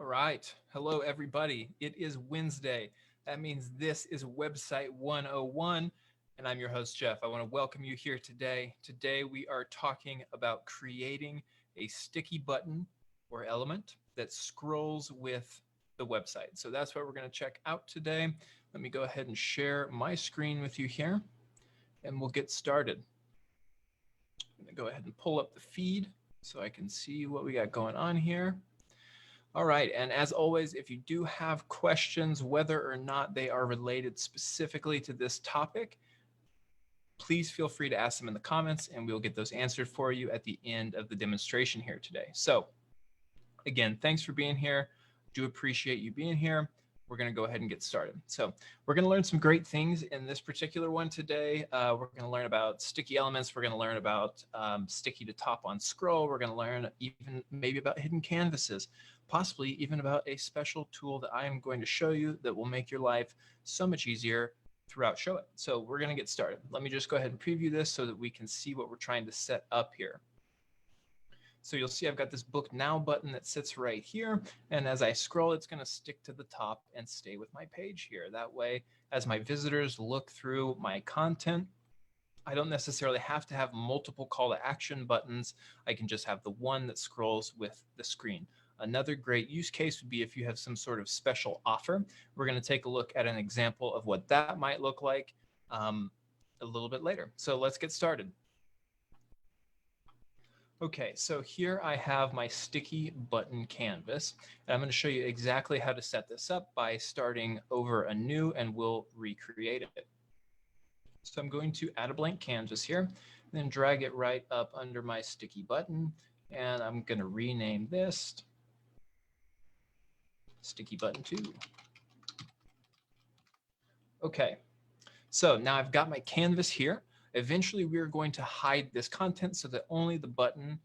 All right. Hello, everybody. It is Wednesday. That means this is Website 101, and I'm your host, Jeff. I want to welcome you here today. Today, we are talking about creating a sticky button or element that scrolls with the website. So that's what we're going to check out today. Let me go ahead and share my screen with you here, and we'll get started. I'm going to go ahead and pull up the feed so I can see what we got going on here. All right, and as always, if you do have questions, whether or not they are related specifically to this topic, please feel free to ask them in the comments and we'll get those answered for you at the end of the demonstration here today. So again, thanks for being here. Do appreciate you being here. We're going to go ahead and get started. So we're going to learn some great things in this particular one today. We're going to learn about sticky elements. We're going to learn about sticky to top on scroll. We're going to learn even maybe about hidden canvases, possibly even about a special tool that I am going to show you that will make your life so much easier throughout Show It. So we're going to get started. Let me just go ahead and preview this so that we can see what we're trying to set up here. So you'll see I've got this Book Now button that sits right here. And as I scroll, it's going to stick to the top and stay with my page here. That way, as my visitors look through my content, I don't necessarily have to have multiple call to action buttons. I can just have the one that scrolls with the screen. Another great use case would be if you have some sort of special offer. We're going to take a look at an example of what that might look like a little bit later. So let's get started. Okay, so here I have my sticky button canvas, and I'm going to show you exactly how to set this up by starting over anew, and we'll recreate it. So I'm going to add a blank canvas here, then drag it right up under my sticky button, and I'm going to rename this Sticky Button 2. Okay, so now I've got my canvas here. Eventually, we're going to hide this content so that only the button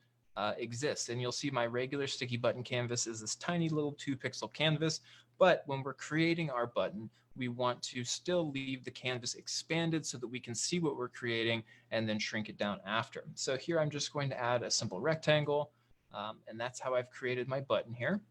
exists. And you'll see my regular sticky button canvas is this tiny little 2-pixel canvas. But when we're creating our button, we want to still leave the canvas expanded so that we can see what we're creating and then shrink it down after. So here I'm just going to add a simple rectangle, and that's how I've created my button here.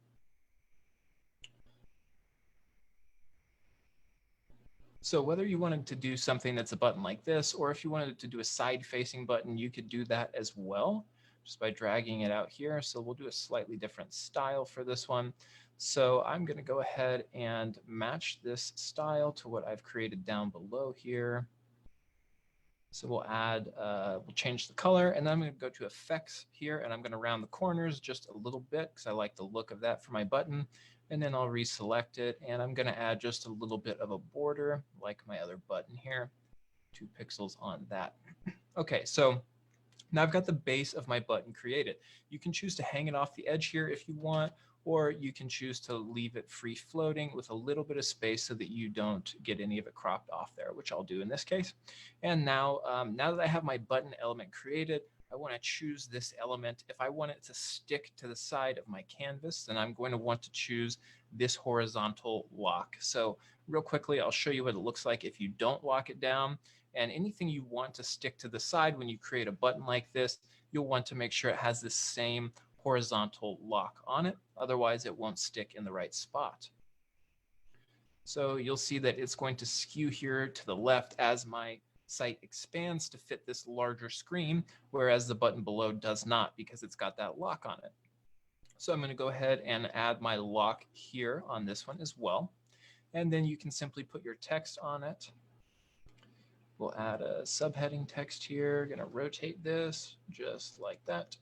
So whether you wanted to do something that's a button like this, or if you wanted to do a side-facing button, you could do that as well, just by dragging it out here. So we'll do a slightly different style for this one. So I'm going to go ahead and match this style to what I've created down below here. So we'll change the color, and then I'm going to go to effects here, and I'm going to round the corners just a little bit because I like the look of that for my button. And then I'll reselect it, and I'm going to add just a little bit of a border like my other button here, 2 pixels on that. Okay, so now I've got the base of my button created. You can choose to hang it off the edge here if you want, or you can choose to leave it free floating with a little bit of space so that you don't get any of it cropped off there, which I'll do in this case. And now, now that I have my button element created, I want to choose this element. If I want it to stick to the side of my canvas, then I'm going to want to choose this horizontal lock. So real quickly, I'll show you what it looks like if you don't lock it down. And anything you want to stick to the side when you create a button like this, you'll want to make sure it has this same horizontal lock on it. Otherwise, it won't stick in the right spot. So you'll see that it's going to skew here to the left as my site expands to fit this larger screen, whereas the button below does not because it's got that lock on it. So I'm going to go ahead and add my lock here on this one as well. And then you can simply put your text on it. We'll add a subheading text here. Going to rotate this just like that.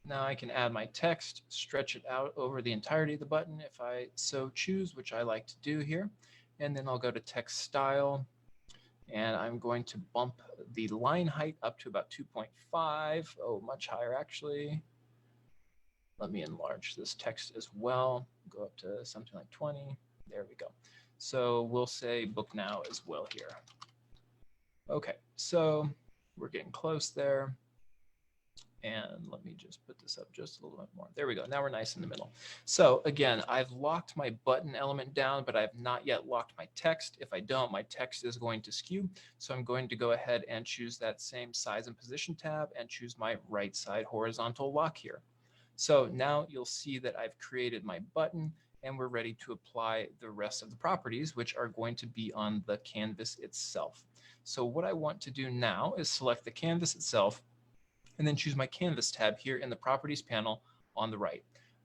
Now I can add my text, stretch it out over the entirety of the button if I so choose, which I like to do here. And then I'll go to text style, and I'm going to bump the line height up to about 2.5. Oh, much higher actually. Let me enlarge this text as well. Go up to something like 20. There we go. So we'll say Book Now as well here. Okay, so we're getting close there. And let me just put this up just a little bit more. There we go. Now we're nice in the middle. So again, I've locked my button element down, but I've not yet locked my text. If I don't, my text is going to skew. So I'm going to go ahead and choose that same size and position tab and choose my right side horizontal lock here. So now you'll see that I've created my button and we're ready to apply the rest of the properties, which are going to be on the canvas itself. So what I want to do now is select the canvas itself and then choose my canvas tab here in the properties panel on the right.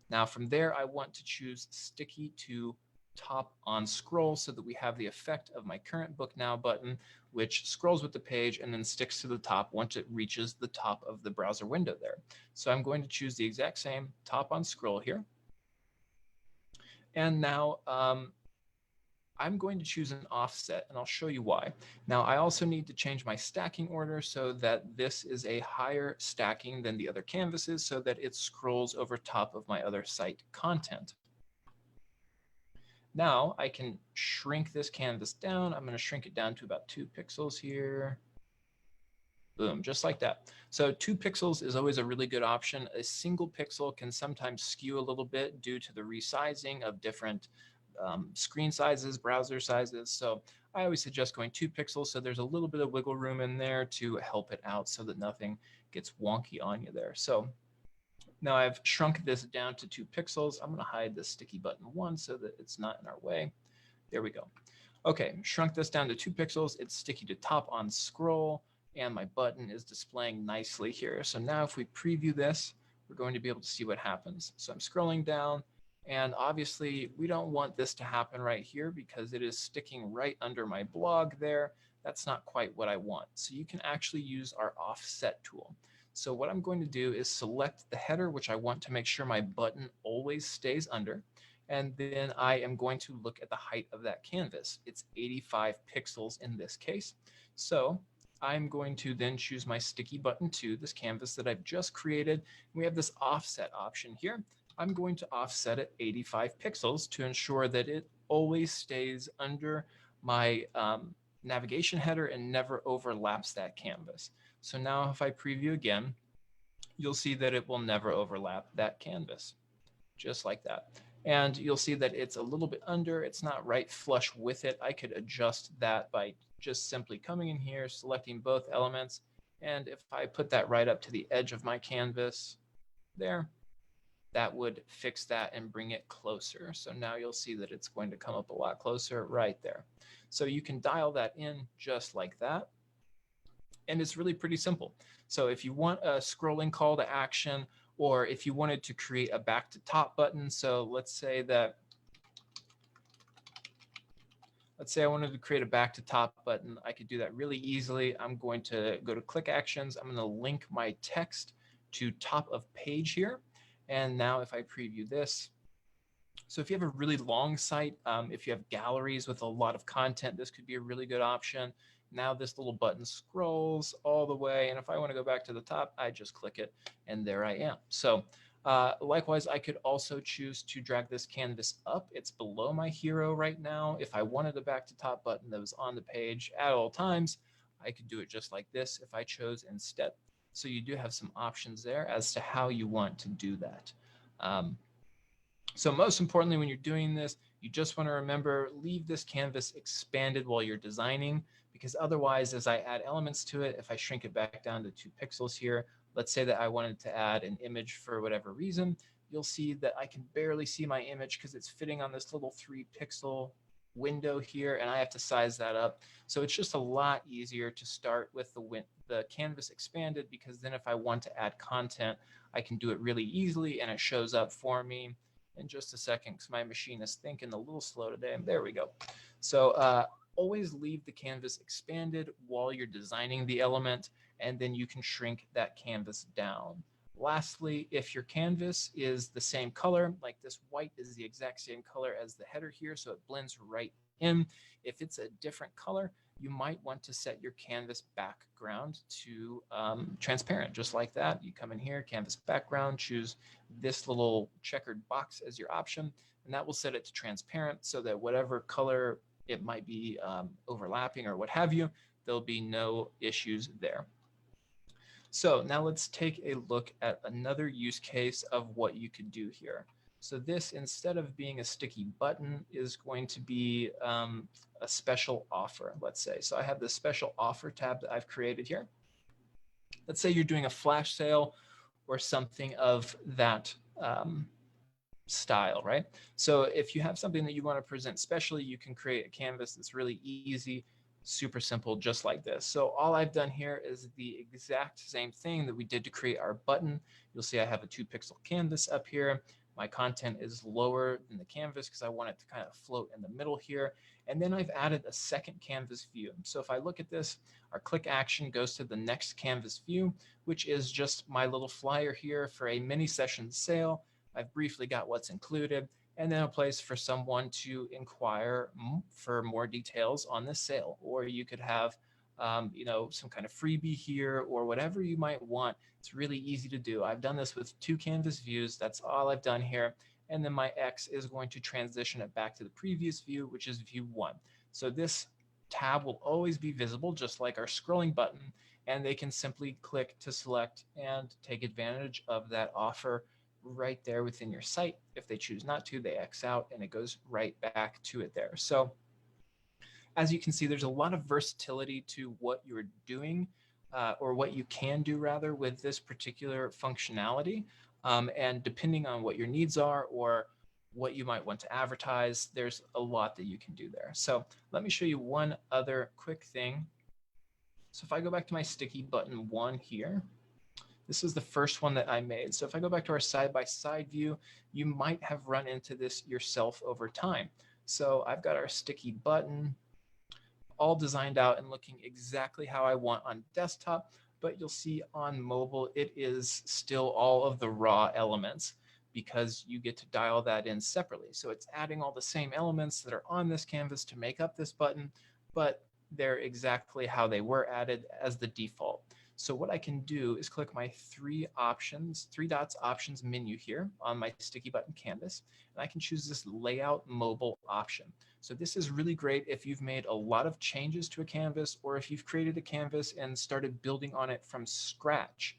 Now from there, I want to choose sticky to top on scroll so that we have the effect of my current book now button, which scrolls with the page and then sticks to the top once it reaches the top of the browser window there. So I'm going to choose the exact same top on scroll here. And now I'm going to choose an offset, and I'll show you why. Now, I also need to change my stacking order so that this is a higher stacking than the other canvases so that it scrolls over top of my other site content. Now, I can shrink this canvas down. I'm going to shrink it down to about 2 pixels here. Boom, just like that. So 2 pixels is always a really good option. A single pixel can sometimes skew a little bit due to the resizing of different screen sizes, browser sizes. So I always suggest going 2 pixels so there's a little bit of wiggle room in there to help it out so that nothing gets wonky on you there. So now I've shrunk this down to 2 pixels. I'm going to hide the sticky button 1 so that it's not in our way. There we go. Okay, shrunk this down to 2 pixels. It's sticky to top on scroll, and my button is displaying nicely here. So now if we preview this, we're going to be able to see what happens. So I'm scrolling down, and obviously we don't want this to happen right here because it is sticking right under my blog there. That's not quite what I want. So you can actually use our offset tool. So what I'm going to do is select the header, which I want to make sure my button always stays under. And then I am going to look at the height of that canvas. It's 85 pixels in this case. So I'm going to then choose my sticky button 2, this canvas that I've just created. We have this offset option here. I'm going to offset it 85 pixels to ensure that it always stays under my navigation header and never overlaps that canvas. So now if I preview again, you'll see that it will never overlap that canvas, just like that. And you'll see that it's a little bit under, it's not right flush with it. I could adjust that by just simply coming in here, selecting both elements. And if I put that right up to the edge of my canvas there, that would fix that and bring it closer. So now you'll see that it's going to come up a lot closer right there. So you can dial that in just like that. And it's really pretty simple. So if you want a scrolling call to action, or if you wanted to create a back to top button, so let's say I wanted to create a back to top button, I could do that really easily. I'm going to go to click actions. I'm going to link my text to top of page here. And now if I preview this, so if you have a really long site, if you have galleries with a lot of content, this could be a really good option. Now this little button scrolls all the way. And if I want to go back to the top, I just click it and there I am. So likewise, I could also choose to drag this canvas up. It's below my hero right now. If I wanted a back to top button that was on the page at all times, I could do it just like this if I chose instead. So you do have some options there as to how you want to do that. So most importantly, when you're doing this, you just want to remember, leave this canvas expanded while you're designing, because otherwise, as I add elements to it, if I shrink it back down to 2 pixels here, let's say that I wanted to add an image for whatever reason, you'll see that I can barely see my image because it's fitting on this little 3 pixel window here, and I have to size that up. So it's just a lot easier to start with the canvas expanded, because then if I want to add content, I can do it really easily and it shows up for me in just a second because my machine is thinking a little slow today. There we go. So always leave the canvas expanded while you're designing the element, and then you can shrink that canvas down. Lastly, if your canvas is the same color, like this white is the exact same color as the header here, so it blends right in. If it's a different color, you might want to set your canvas background to transparent, just like that. You come in here, canvas background, choose this little checkered box as your option, and that will set it to transparent so that whatever color it might be overlapping or what have you, there'll be no issues there. So now let's take a look at another use case of what you could do here. So this, instead of being a sticky button, is going to be a special offer, let's say. So I have this special offer tab that I've created here. Let's say you're doing a flash sale or something of that style, right? So if you have something that you want to present specially, you can create a canvas that's really easy, super simple, just like this. So all I've done here is the exact same thing that we did to create our button. You'll see I have a 2-pixel canvas up here. My content is lower than the canvas because I want it to kind of float in the middle here. And then I've added a second canvas view. So if I look at this, our click action goes to the next canvas view, which is just my little flyer here for a mini session sale. I've briefly got what's included, and then a place for someone to inquire for more details on the sale. Or you could have, some kind of freebie here or whatever you might want. It's really easy to do. I've done this with 2 canvas views. That's all I've done here. And then my X is going to transition it back to the previous view, which is view 1. So this tab will always be visible, just like our scrolling button, and they can simply click to select and take advantage of that offer right there within your site. If they choose not to, they X out and it goes right back to it there. So as you can see, there's a lot of versatility to what you're doing or what you can do rather with this particular functionality. And depending on what your needs are or what you might want to advertise, there's a lot that you can do there. So let me show you one other quick thing. So if I go back to my sticky button 1 here, this is the first one that I made. So if I go back to our side-by-side view, you might have run into this yourself over time. So I've got our sticky button all designed out and looking exactly how I want on desktop, but you'll see on mobile, it is still all of the raw elements because you get to dial that in separately. So it's adding all the same elements that are on this canvas to make up this button, but they're exactly how they were added as the default. So what I can do is click my 3 dots options menu here on my sticky button canvas, and I can choose this layout mobile option. So this is really great if you've made a lot of changes to a canvas or if you've created a canvas and started building on it from scratch.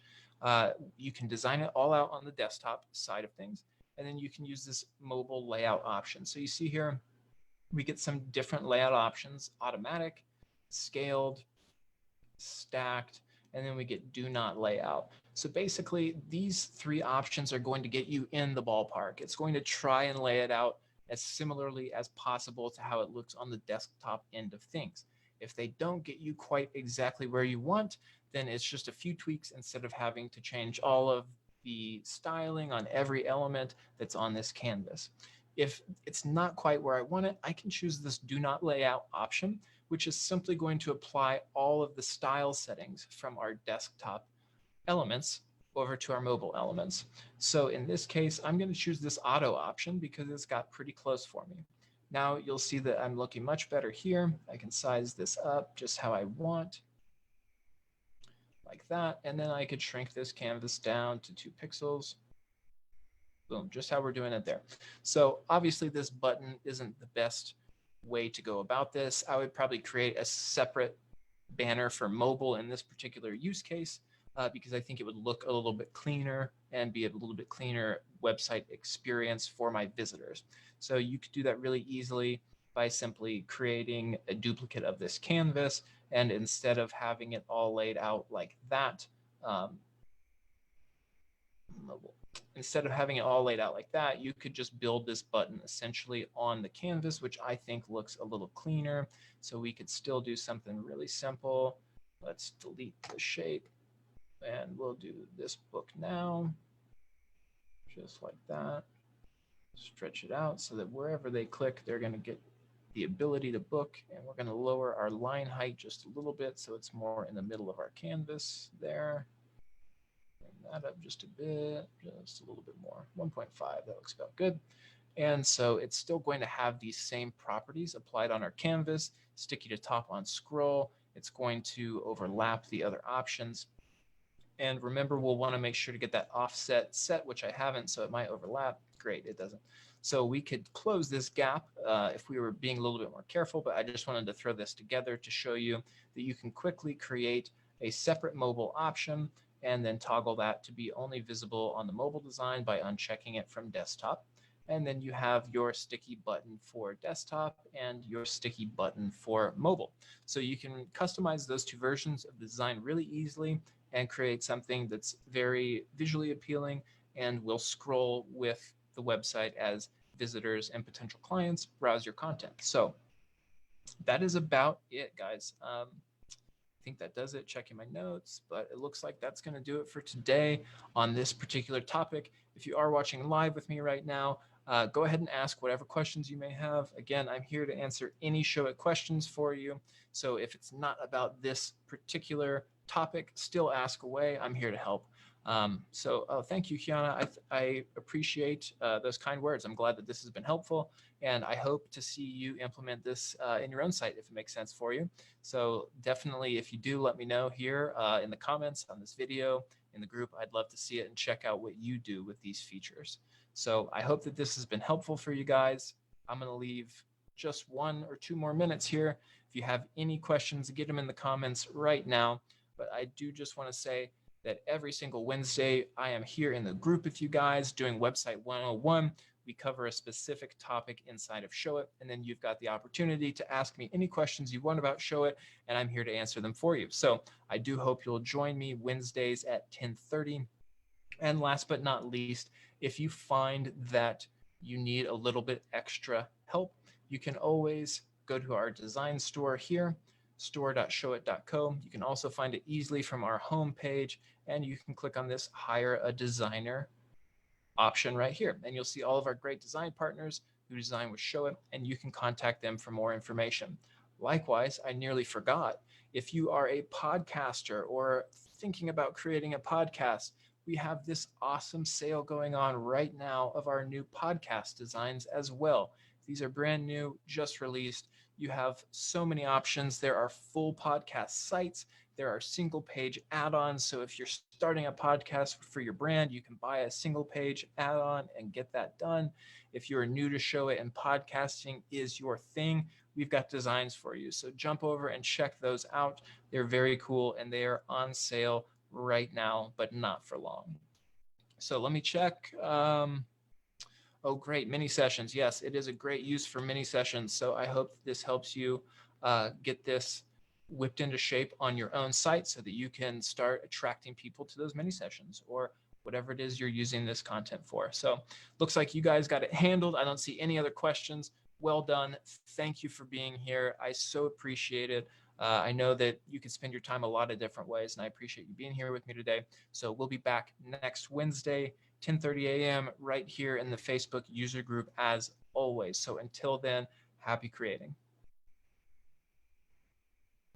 You can design it all out on the desktop side of things, and then you can use this mobile layout option. So you see here, we get some different layout options: automatic, scaled, stacked, and then we get do not layout. So basically these 3 options are going to get you in the ballpark. It's going to try and lay it out as similarly as possible to how it looks on the desktop end of things. If they don't get you quite exactly where you want, then it's just a few tweaks instead of having to change all of the styling on every element that's on this canvas. If it's not quite where I want it, I can choose this do not layout option, which is simply going to apply all of the style settings from our desktop elements over to our mobile elements. So in this case, I'm going to choose this auto option because it's got pretty close for me. Now you'll see that I'm looking much better here. I can size this up just how I want, like that. And then I could shrink this canvas down to 2 pixels. Boom, just how we're doing it there. So obviously this button isn't the best way to go about this. I would probably create a separate banner for mobile in this particular use case because I think it would look a little bit cleaner and be a little bit cleaner website experience for my visitors. So you could do that really easily by simply creating a duplicate of this canvas, and instead of having it all laid out like that, you could just build this button essentially on the canvas, which I think looks a little cleaner. So we could still do something really simple. Let's delete the shape and we'll do this book now, just like that. Stretch it out so that wherever they click, they're going to get the ability to book. And we're going to lower our line height just a little bit so it's more in the middle of our canvas there. That up just a bit, just a little bit more, 1.5, that looks about good. And so it's still going to have these same properties applied on our canvas, sticky to top on scroll. It's going to overlap the other options. And remember, we'll want to make sure to get that offset set, which I haven't, so it might overlap. Great, it doesn't. So we could close this gap if we were being a little bit more careful, but I just wanted to throw this together to show you that you can quickly create a separate mobile option and then toggle that to be only visible on the mobile design by unchecking it from desktop. And then you have your sticky button for desktop and your sticky button for mobile. So you can customize those 2 versions of the design really easily and create something that's very visually appealing and will scroll with the website as visitors and potential clients browse your content. So that is about it, guys. I think that does it. Checking my notes, but it looks like that's going to do it for today on this particular topic. If you are watching live with me right now, go ahead and ask whatever questions you may have. Again, I'm here to answer any Showit questions for you. So if it's not about this particular topic, still ask away. I'm here to help. Thank you, Kiana. I appreciate those kind words. I'm glad that this has been helpful, and I hope to see you implement this in your own site if it makes sense for you. So definitely, if you do, let me know here in the comments on this video, in the group. I'd love to see it and check out what you do with these features. So I hope that this has been helpful for you guys. I'm going to leave just 1 or 2 more minutes here. If you have any questions, get them in the comments right now. But I do just want to say that every single Wednesday, I am here in the group with you guys doing Website 101. We cover a specific topic inside of Showit, and then you've got the opportunity to ask me any questions you want about Showit, and I'm here to answer them for you. So I do hope you'll join me Wednesdays at 10:30. And last but not least, if you find that you need a little bit extra help, you can always go to our design store here, store.showit.co. You can also find it easily from our homepage, and you can click on this Hire a Designer option right here, and you'll see all of our great design partners who design with Showit, and you can contact them for more information. Likewise, I nearly forgot, if you are a podcaster or thinking about creating a podcast, we have this awesome sale going on right now of our new podcast designs as well. These are brand new, just released. You have so many options. There are full podcast sites. There are single page add-ons. So if you're starting a podcast for your brand, you can buy a single page add-on and get that done. If you're new to Showit and podcasting is your thing, we've got designs for you. So jump over and check those out. They're very cool and they are on sale right now, but not for long. So let me check. Oh, great. Mini sessions. Yes, it is a great use for mini sessions. So I hope this helps you get this whipped into shape on your own site so that you can start attracting people to those mini sessions or whatever it is you're using this content for. So looks like you guys got it handled. I don't see any other questions. Well done. Thank you for being here. I so appreciate it. I know that you can spend your time a lot of different ways, and I appreciate you being here with me today. So we'll be back next Wednesday, 10:30 a.m. right here in the Facebook user group as always. So until then, happy creating.